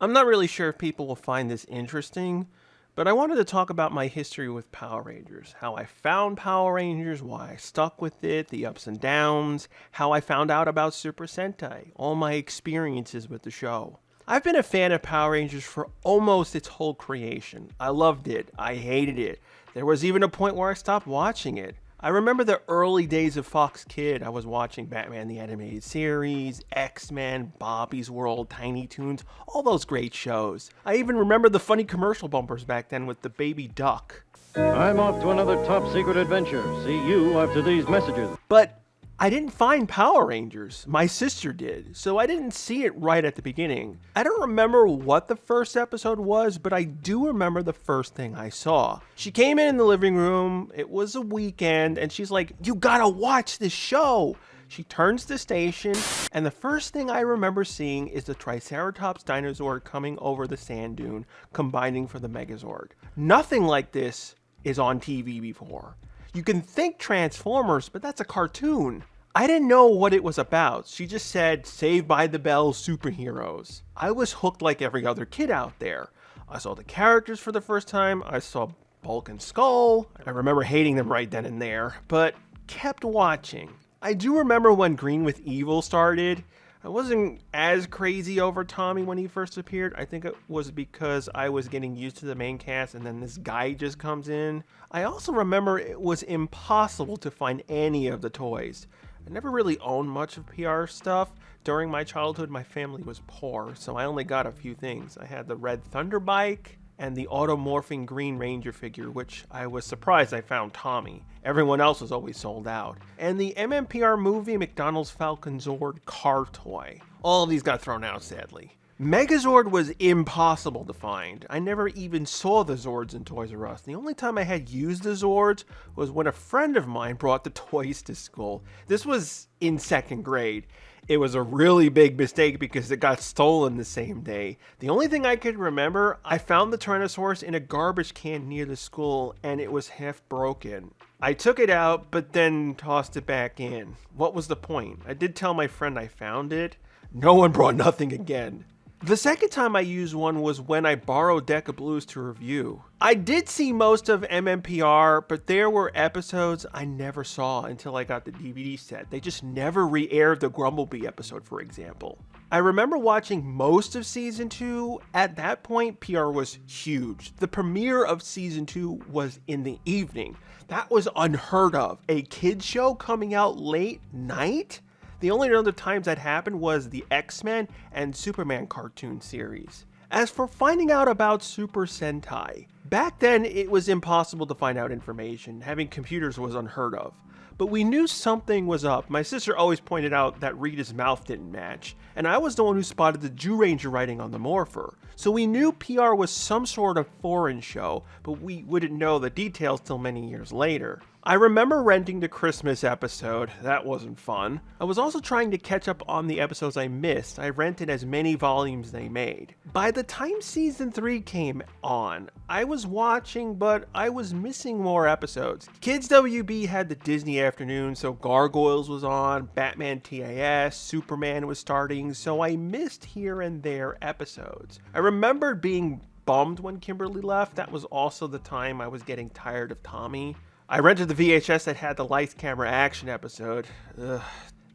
I'm not really sure if people will find this interesting, but I wanted to talk about my history with Power Rangers, how I found Power Rangers, why I stuck with it, the ups and downs, how I found out about Super Sentai, all my experiences with the show. I've been a fan of Power Rangers for almost its whole creation. I loved it. I hated it. There was even a point where I stopped watching it. I remember the early days of Fox Kid. I was watching Batman the Animated Series, X-Men, Bobby's World, Tiny Toons, all those great shows. I even remember the funny commercial bumpers back then with the baby duck. I'm off to another top-secret adventure. See you after these messages. But I didn't find Power Rangers. My sister did, so I didn't see it right at the beginning. I don't remember what the first episode was, but I do remember the first thing I saw. She came in the living room, it was a weekend, and she's like, "You gotta watch this show!" She turns the station, and the first thing I remember seeing is the Triceratops dinosaur coming over the sand dune, combining for the Megazord. Nothing like this is on TV before. You can think Transformers, but that's a cartoon. I didn't know what it was about. She just said, Saved by the Bell superheroes. I was hooked like every other kid out there. I saw the characters for the first time. I saw Bulk and Skull. I remember hating them right then and there, but kept watching. I do remember when Green with Evil started. I wasn't as crazy over Tommy when he first appeared. I think it was because I was getting used to the main cast and then this guy just comes in. I also remember it was impossible to find any of the toys. I never really owned much of PR stuff. During my childhood, my family was poor, so I only got a few things. I had the red Thunder Bike and the automorphing Green Ranger figure, which I was surprised I found Tommy. Everyone else was always sold out. And the mmpr movie McDonald's Falcon Zord car toy. All of these got thrown out, sadly. Megazord was impossible to find. I never even saw the Zords in Toys R Us. The only time I had used the Zords was when a friend of mine brought the toys to school. This was in second grade. It was a really big mistake because it got stolen the same day. The only thing I could remember, I found the Tyrannosaurus in a garbage can near the school and it was half broken. I took it out but then tossed it back in. What was the point? I did tell my friend I found it. No one brought nothing again. The second time I used one was when I borrowed Deck of Blues to review. I did see most of mmpr, but there were episodes I never saw until I got the DVD set. They just never re-aired the Grumblebee episode, for example. I remember watching most of Season 2. At that point, PR was huge. The premiere of Season 2 was in the evening. That was unheard of. A kids show coming out late night? The only other times that happened was the X-Men and Superman cartoon series. As for finding out about Super Sentai, back then it was impossible to find out information. Having computers was unheard of. But we knew something was up. My sister always pointed out that Rita's mouth didn't match, and I was the one who spotted the zyuranger writing on the morpher. So we knew PR was some sort of foreign show, but we wouldn't know the details till many years later. I remember renting the Christmas episode. That wasn't fun. I was also trying to catch up on the episodes I missed. I rented as many volumes they made. By the time Season 3 came on, I was watching, but I was missing more episodes. Kids WB had the Disney afternoon, so Gargoyles was on, Batman TAS, Superman was starting, so I missed here and there episodes. I remembered being bummed when Kimberly left. That was also the time I was getting tired of Tommy. I rented the VHS that had the Lights Camera Action episode. Ugh.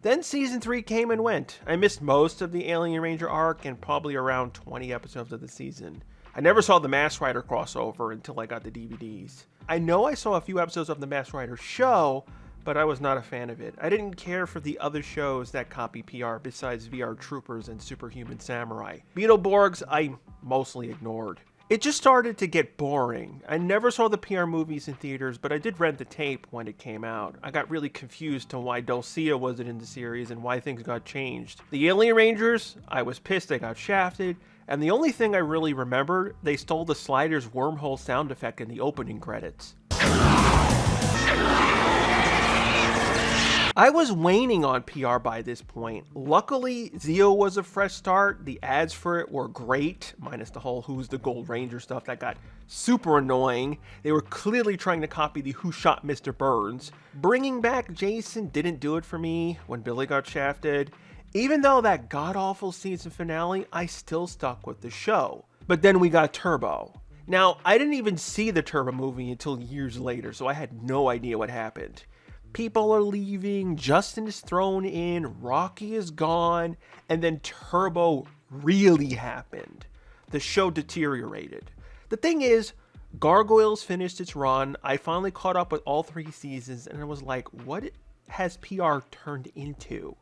Then Season 3 came and went. I missed most of the Alien Ranger arc and probably around 20 episodes of the season. I never saw the Mask Rider crossover until I got the DVDs. I know I saw a few episodes of the Mask Rider show, but I was not a fan of it. I didn't care for the other shows that copy PR besides VR Troopers and Superhuman Samurai. Beetleborgs I mostly ignored. It just started to get boring. I never saw the PR movies in theaters, but I did rent the tape when it came out. I got really confused to why Dulcia wasn't in the series and why things got changed. The Alien Rangers, I was pissed they got shafted, and the only thing I really remember, they stole the Sliders wormhole sound effect in the opening credits. I was waning on PR by this point. Luckily, Zeo was a fresh start. The ads for it were great, minus the whole Who's the Gold Ranger stuff that got super annoying. They were clearly trying to copy the Who Shot Mr. Burns. Bringing back Jason didn't do it for me when Billy got shafted. Even though that god-awful season finale, I still stuck with the show. But then we got Turbo. Now, I didn't even see the Turbo movie until years later, so I had no idea what happened. People are leaving, Justin is thrown in, Rocky is gone, and then Turbo really happened. The show deteriorated. The thing is, Gargoyles finished its run, I finally caught up with all 3 seasons, and I was like, what has PR turned into?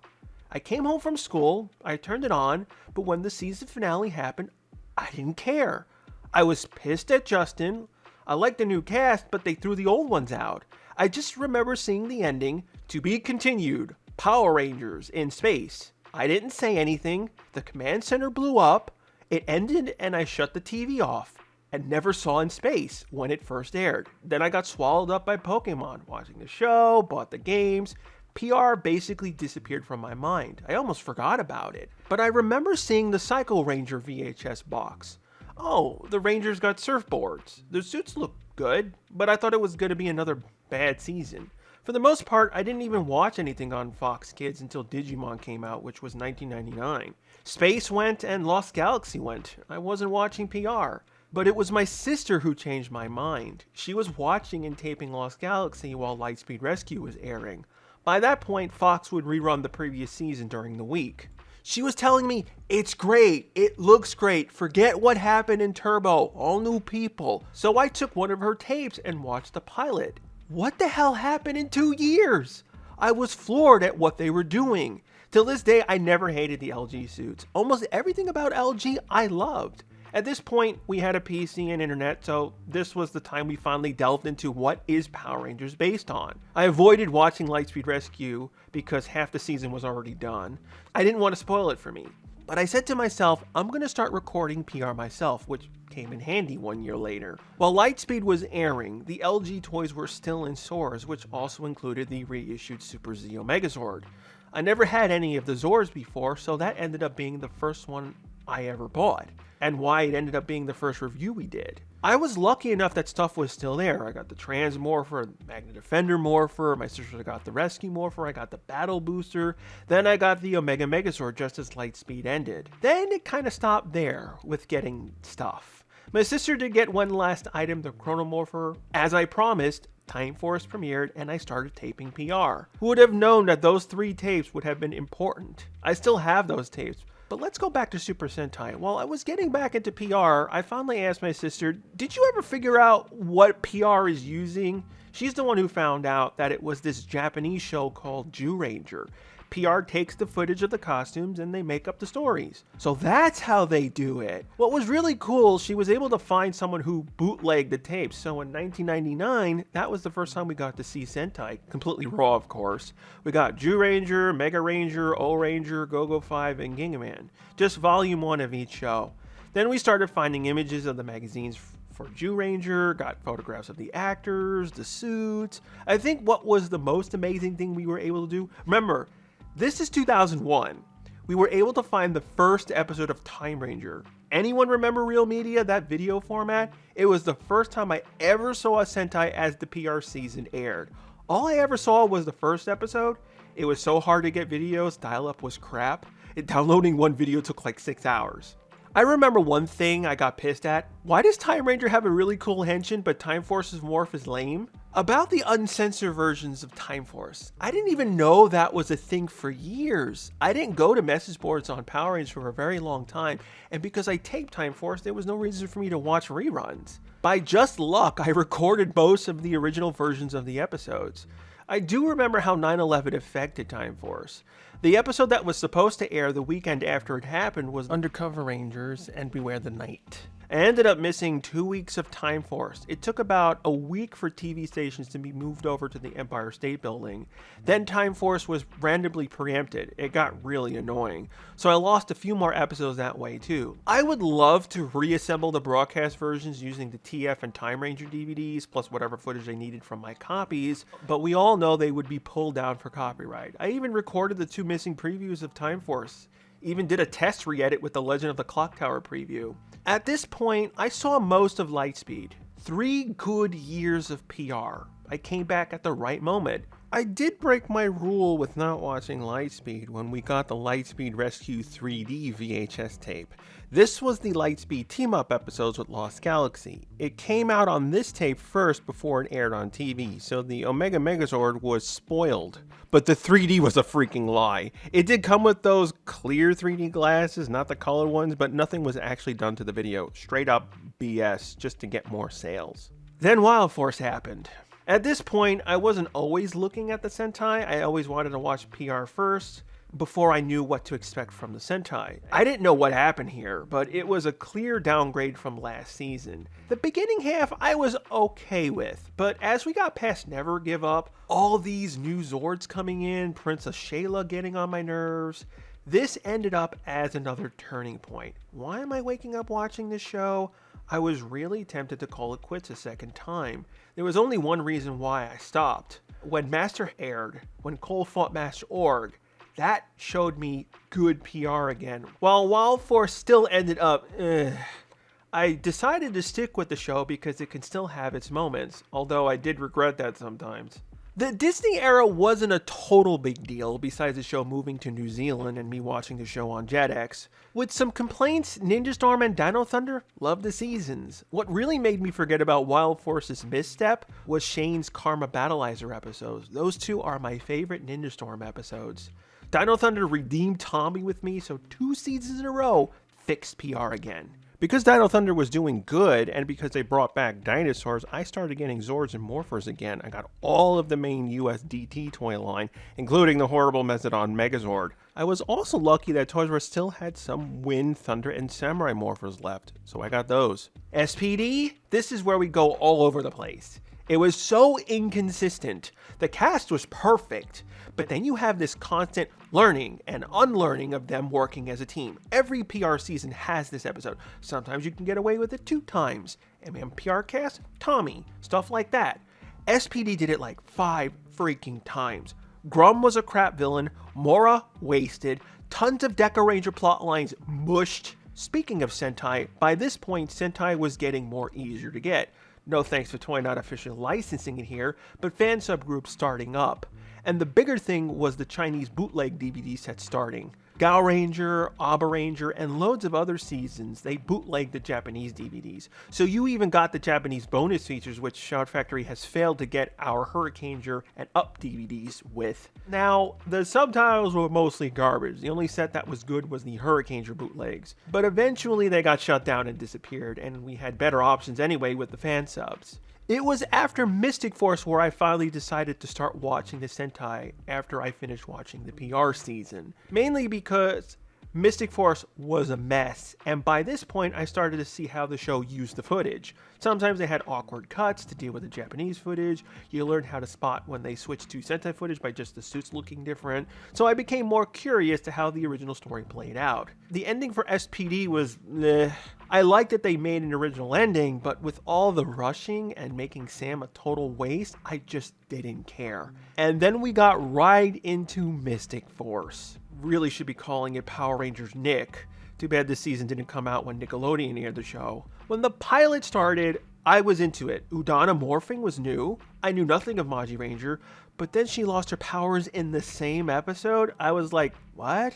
I came home from school, I turned it on, but when the season finale happened, I didn't care. I was pissed at Justin. I liked the new cast, but they threw the old ones out. I just remember seeing the ending, to be continued, Power Rangers in space. I didn't say anything, the command center blew up, it ended, and I shut the TV off, and never saw In Space when it first aired. Then I got swallowed up by Pokemon, watching the show, bought the games. PR basically disappeared from my mind. I almost forgot about it. But I remember seeing the Psycho Ranger VHS box. Oh, the Rangers got surfboards. Their suits looked good, but I thought it was going to be another bad season. For the most part, I didn't even watch anything on Fox Kids until Digimon came out, which was 1999. Space went and Lost Galaxy went. I wasn't watching PR. But it was my sister who changed my mind. She was watching and taping Lost Galaxy while Lightspeed Rescue was airing. By that point, Fox would rerun the previous season during the week. She was telling me, it's great, it looks great, forget what happened in Turbo, all new people. So I took one of her tapes and watched the pilot. What the hell happened in 2 years? I was floored at what they were doing. Till this day, I never hated the LG suits. Almost everything about LG I loved. At this point, we had a PC and internet, so this was the time we finally delved into what is Power Rangers based on. I avoided watching Lightspeed Rescue because half the season was already done. I didn't want to spoil it for me. But I said to myself, I'm going to start recording PR myself, which came in handy 1 year later. While Lightspeed was airing, the LG toys were still in stores, which also included the reissued Super Zeo Megazord. I never had any of the Zords before, so that ended up being the first one I ever bought, and why it ended up being the first review we did. I was lucky enough that stuff was still there. I got the Transmorpher, Magna Defender Morpher, my sister got the Rescue Morpher, I got the Battle Booster, then I got the Omega Megazord just as Lightspeed ended. Then it kind of stopped there with getting stuff. My sister did get one last item, the Chronomorpher. As I promised, Time Force premiered and I started taping PR. Who would have known that those 3 tapes would have been important? I still have those tapes. But let's go back to Super Sentai. While I was getting back into PR, I finally asked my sister, did you ever figure out what PR is using? She's the one who found out that it was this Japanese show called Zyuranger. PR takes the footage of the costumes and they make up the stories. So that's how they do it. What was really cool, she was able to find someone who bootlegged the tapes. So in 1999, that was the first time we got to see Sentai, completely raw of course. We got Zyuranger, Mega Ranger, O-Ranger, Go-Go 5, and Gingaman. Just volume 1 of each show. Then we started finding images of the magazines for Zyuranger, got photographs of the actors, the suits. I think what was the most amazing thing we were able to do, remember, this is 2001. We were able to find the first episode of Time Ranger. Anyone remember Real Media, that video format? It was the first time I ever saw a Sentai as the PR season aired. All I ever saw was the first episode. It was so hard to get videos, dial-up was crap. Downloading one video took like 6 hours. I remember one thing I got pissed at. Why does Time Ranger have a really cool henshin, but Time Force's morph is lame? About the uncensored versions of Time Force, I didn't even know that was a thing for years. I didn't go to message boards on Power Rangers for a very long time, and because I taped Time Force, there was no reason for me to watch reruns. By just luck, I recorded most of the original versions of the episodes. I do remember how 9/11 affected Time Force. The episode that was supposed to air the weekend after it happened was Undercover Rangers and Beware the Night. I ended up missing 2 weeks of Time Force. It took about a week for TV stations to be moved over to the Empire State Building. Then Time Force was randomly preempted. It got really annoying. So I lost a few more episodes that way too. I would love to reassemble the broadcast versions using the TF and Time Ranger DVDs, plus whatever footage I needed from my copies, but we all know they would be pulled down for copyright. I even recorded the 2 missing previews of Time Force. Even did a test re-edit with the Legend of the Clock Tower preview. At this point, I saw most of Lightspeed. 3 good years of PR. I came back at the right moment. I did break my rule with not watching Lightspeed when we got the Lightspeed Rescue 3D VHS tape. This was the Lightspeed team-up episodes with Lost Galaxy. It came out on this tape first before it aired on TV, so the Omega Megazord was spoiled. But the 3D was a freaking lie. It did come with those clear 3D glasses, not the colored ones, but nothing was actually done to the video. Straight up BS, just to get more sales. Then Wild Force happened. At this point, I wasn't always looking at the Sentai. I always wanted to watch PR first before I knew what to expect from the Sentai. I didn't know what happened here, but it was a clear downgrade from last season. The beginning half I was okay with, but as we got past Never Give Up, all these new Zords coming in, Princess Shayla getting on my nerves, this ended up as another turning point. Why am I waking up watching this show? I was really tempted to call it quits a second time. There was only one reason why I stopped. When Master aired, when Cole fought Master Org, that showed me good PR again. While Wild Force still ended up, I decided to stick with the show because it can still have its moments, although I did regret that sometimes. The Disney era wasn't a total big deal, besides the show moving to New Zealand and me watching the show on Jetix. With some complaints, Ninja Storm and Dino Thunder loved the seasons. What really made me forget about Wild Force's misstep was Shane's Karma Battleizer episodes. Those two are my favorite Ninja Storm episodes. Dino Thunder redeemed Tommy with me, so 2 seasons in a row fixed PR again. Because Dino Thunder was doing good, and because they brought back dinosaurs, I started getting Zords and Morphers again. I got all of the main US DT toy line, including the horrible Mezzodon Megazord. I was also lucky that Toys R Us still had some Wind, Thunder, and Samurai Morphers left, so I got those. SPD? This is where we go all over the place. It was so inconsistent. The cast was perfect, but then you have this constant learning and unlearning of them working as a team. Every PR season has this episode. Sometimes you can get away with it 2 times. mmpr cast, Tommy, stuff like that. SPD did it like 5 freaking times. Grum was a crap villain, Mora wasted, tons of Deca Ranger plotlines mushed. Speaking of Sentai, by this point Sentai was getting more easier to get. No thanks to Toy not officially licensing it here, but fan subgroups starting up. And the bigger thing was the Chinese bootleg DVD set starting. Gao Ranger, Aba Ranger, and loads of other seasons, they bootlegged the Japanese DVDs. So you even got the Japanese bonus features, which Shout Factory has failed to get our Hurricaneger and Up DVDs with. Now, the subtitles were mostly garbage. The only set that was good was the Hurricaneger bootlegs. But eventually they got shut down and disappeared, and we had better options anyway with the fan subs. It was after Mystic Force where I finally decided to start watching the Sentai after I finished watching the PR season. Mainly because Mystic Force was a mess, and by this point I started to see how the show used the footage. Sometimes they had awkward cuts to deal with the Japanese footage. You learned how to spot when they switched to Sentai footage by just the suits looking different. So I became more curious to how the original story played out. The ending for SPD was meh. I liked that they made an original ending, but with all the rushing and making Sam a total waste, I just didn't care. And then we got right into Mystic Force. Really should be calling it Power Rangers Nick. Too bad this season didn't come out when Nickelodeon aired the show. When the pilot started, I was into it. Udana morphing was new. I knew nothing of Maji Ranger, but then she lost her powers in the same episode. I was like, what?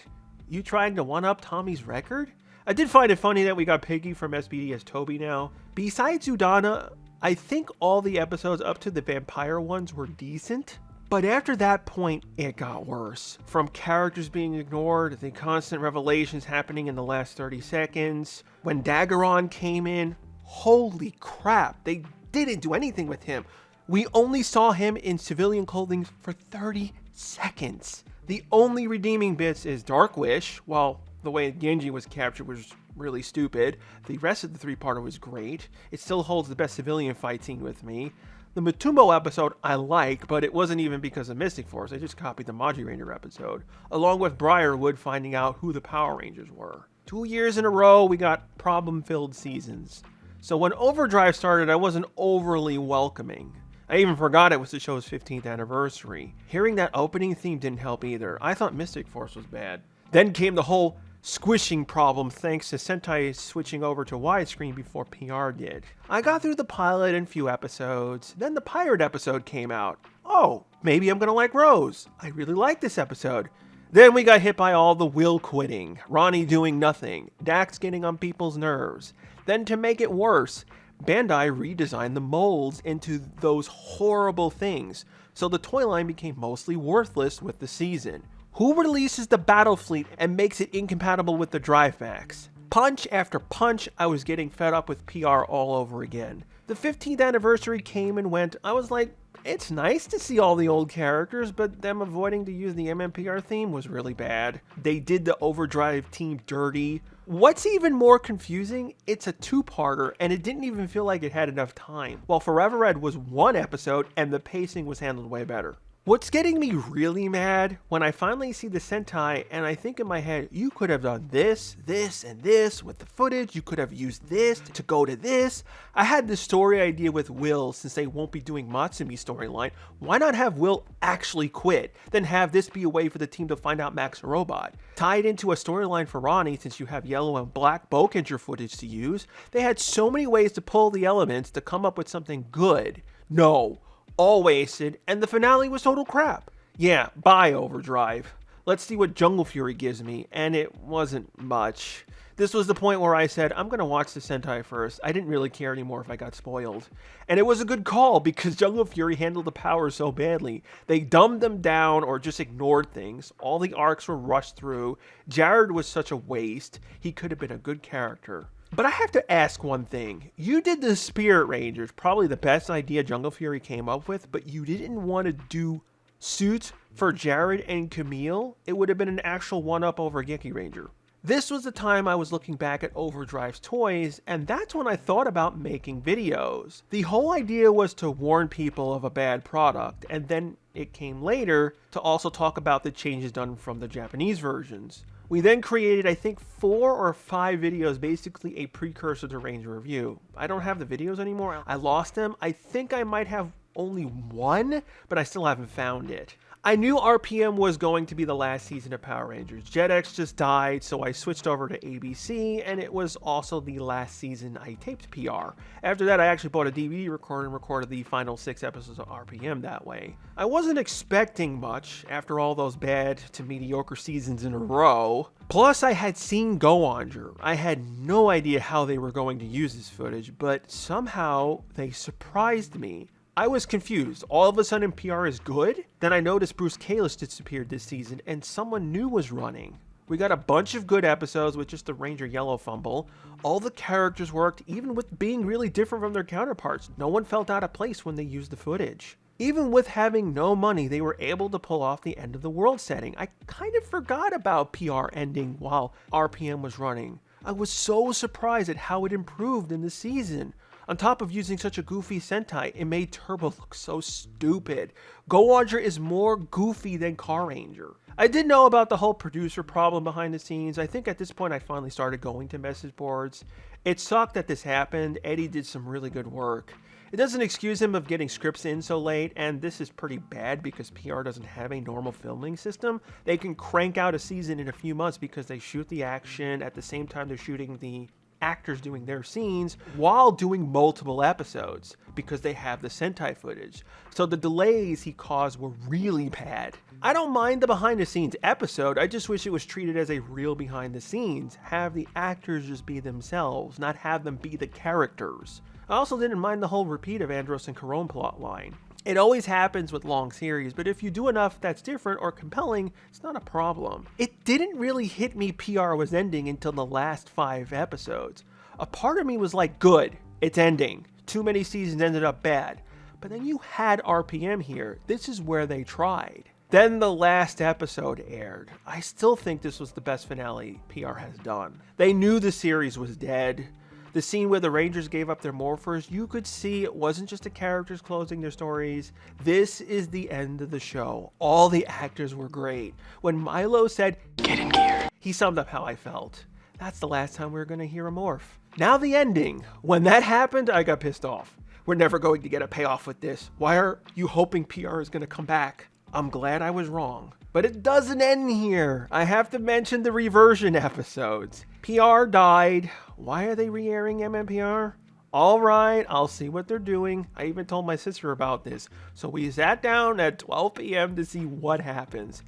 You trying to one-up Tommy's record? I did find it funny that we got Piggy from SPD as Toby now. Besides Udana, I think all the episodes up to the vampire ones were decent. But after that point, it got worse. From characters being ignored, the constant revelations happening in the last 30 seconds. When Daggeron came in, holy crap, they didn't do anything with him. We only saw him in civilian clothing for 30 seconds. The only redeeming bits is Dark Wish, while the way Genji was captured was really stupid. The rest of the 3-parter was great. It still holds the best civilian fight scene with me. The Matumbo episode I like, but it wasn't even because of Mystic Force. I just copied the Maji Ranger episode, along with Briarwood finding out who the Power Rangers were. 2 years in a row, we got problem-filled seasons. So when Overdrive started, I wasn't overly welcoming. I even forgot it was the show's 15th anniversary. Hearing that opening theme didn't help either. I thought Mystic Force was bad. Then came the whole squishing problem thanks to Sentai switching over to widescreen before PR did. I got through the pilot and few episodes, then the pirate episode came out. oh, maybe I'm gonna like Rose. I really like this episode. Then we got hit by all the Will quitting, Ronnie doing nothing, Dax getting on people's nerves. Then to make it worse, Bandai redesigned the molds into those horrible things, so the toy line became mostly worthless with the season. Who releases the Battle Fleet and makes it incompatible with the Drive Max? Punch after punch, I was getting fed up with PR all over again. The 15th anniversary came and went. I was like, it's nice to see all the old characters, but them avoiding to use the mmpr theme was really bad. They did the Overdrive team dirty. What's even more confusing, it's a two-parter and it didn't even feel like it had enough time, while Forever Red was one episode and the pacing was handled way better. What's getting me really mad, when I finally see the Sentai and I think in my head, you could have done this, this, and this with the footage, you could have used this to go to this. I had this story idea with Will, since they won't be doing Matsumi's storyline. Why not have Will actually quit, then have this be a way for the team to find out Mac's a robot? Tie it into a storyline for Ronnie, since you have yellow and black Bokenger footage to use. They had so many ways to pull the elements to come up with something good. No. All wasted, and the finale was total crap. Yeah, bye Overdrive. Let's see what Jungle Fury gives me, and it wasn't much. This was the point where I said, I'm gonna watch the Sentai first. I didn't really care anymore if I got spoiled. And it was a good call, because Jungle Fury handled the powers so badly. They dumbed them down or just ignored things. All the arcs were rushed through. Jared was such a waste. He could have been a good character. But I have to ask one thing. You did the Spirit Rangers, probably the best idea Jungle Fury came up with, but you didn't want to do suits for Jared and Camille? It would have been an actual one-up over Geki Ranger. This was the time I was looking back at Overdrive's toys, and that's when I thought about making videos. The whole idea was to warn people of a bad product, and then it came later to also talk about the changes done from the Japanese versions. We then created, I think, 4 or 5 videos, basically a precursor to Ranger Review. I don't have the videos anymore. I lost them. I think I might have only one, but I still haven't found it. I knew RPM was going to be the last season of Power Rangers. Jetix just died, so I switched over to ABC, and it was also the last season I taped PR. After that, I actually bought a DVD recorder and recorded the final 6 episodes of RPM that way. I wasn't expecting much after all those bad to mediocre seasons in a row. Plus, I had seen Zyuranger. I had no idea how they were going to use this footage, but somehow they surprised me. I was confused. All of a sudden PR is good? Then I noticed Bruce Kalis disappeared this season and someone new was running. We got a bunch of good episodes with just the Ranger Yellow fumble. All the characters worked, even with being really different from their counterparts. No one felt out of place when they used the footage. Even with having no money, they were able to pull off the end of the world setting. I kind of forgot about PR ending while RPM was running. I was so surprised at how it improved in the season. On top of using such a goofy Sentai, it made Turbo look so stupid. Zyuranger is more goofy than Car Ranger. I did know about the whole producer problem behind the scenes. I think at this point I finally started going to message boards. It sucked that this happened. Eddie did some really good work. It doesn't excuse him of getting scripts in so late, and this is pretty bad because PR doesn't have a normal filming system. They can crank out a season in a few months because they shoot the action at the same time they're shooting the actors doing their scenes while doing multiple episodes because they have the Sentai footage. So the delays he caused were really bad. I don't mind the behind the scenes episode, I just wish it was treated as a real behind the scenes. Have the actors just be themselves, not have them be the characters. I also didn't mind the whole repeat of Andros and Carone plotline. It always happens with long series, but if you do enough that's different or compelling, it's not a problem. It didn't really hit me PR was ending until the last 5 episodes. A part of me was like, good, it's ending. Too many seasons ended up bad. But then you had RPM here. This is where they tried. Then the last episode aired. I still think this was the best finale PR has done. They knew the series was dead. The scene where the Rangers gave up their morphers, you could see it wasn't just the characters closing their stories. This is the end of the show. All the actors were great. When Milo said, "Get in gear," he summed up how I felt. That's the last time we were going to hear a morph. Now the ending. When that happened, I got pissed off. We're never going to get a payoff with this. Why are you hoping PR is going to come back? I'm glad I was wrong. But it doesn't end here. I have to mention the reversion episodes. PR died. Why are they re-airing mmpr? All right, I'll see what they're doing. I even told my sister about this. So we sat down at 12 p.m. to see what happens.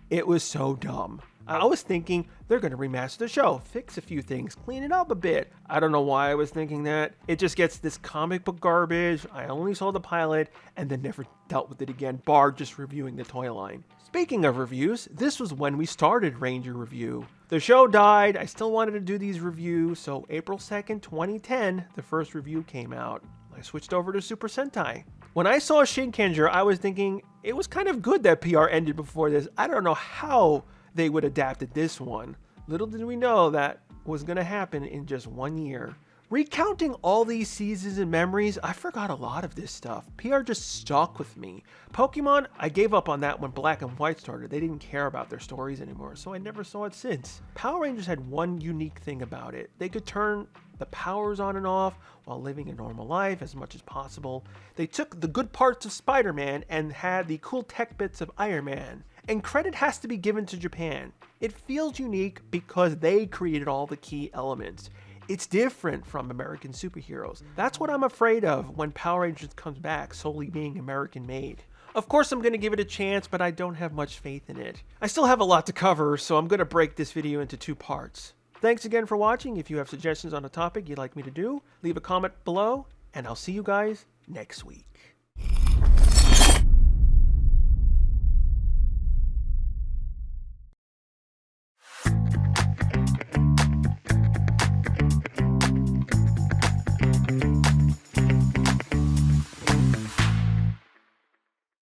It was so dumb. I was thinking they're going to remaster the show, fix a few things, clean it up a bit. I don't know why I was thinking that. It just gets this comic book garbage. I only saw the pilot and then never dealt with it again, bar just reviewing the toy line. Speaking of reviews, this was when we started Ranger Review. The show died, I still wanted to do these reviews, so April 2nd, 2010, the first review came out. I switched over to Super Sentai. When I saw Shinkenger, I was thinking it was kind of good that PR ended before this. I don't know how they would adapt this one. Little did we know that was going to happen in just 1 year. Recounting all these seasons and memories, I forgot a lot of this stuff. PR just stuck with me. Pokemon, I gave up on that when Black and White started. They didn't care about their stories anymore, so I never saw it since. Power Rangers had one unique thing about it. They could turn the powers on and off while living a normal life as much as possible. They took the good parts of Spider-Man and had the cool tech bits of Iron Man. And credit has to be given to Japan. It feels unique because they created all the key elements. It's different from American superheroes. That's what I'm afraid of when Power Rangers comes back, solely being American made. Of course I'm going to give it a chance, but I don't have much faith in it. I still have a lot to cover, so I'm going to break this video into 2 parts. Thanks again for watching. If you have suggestions on a topic you'd like me to do, leave a comment below, and I'll see you guys next week.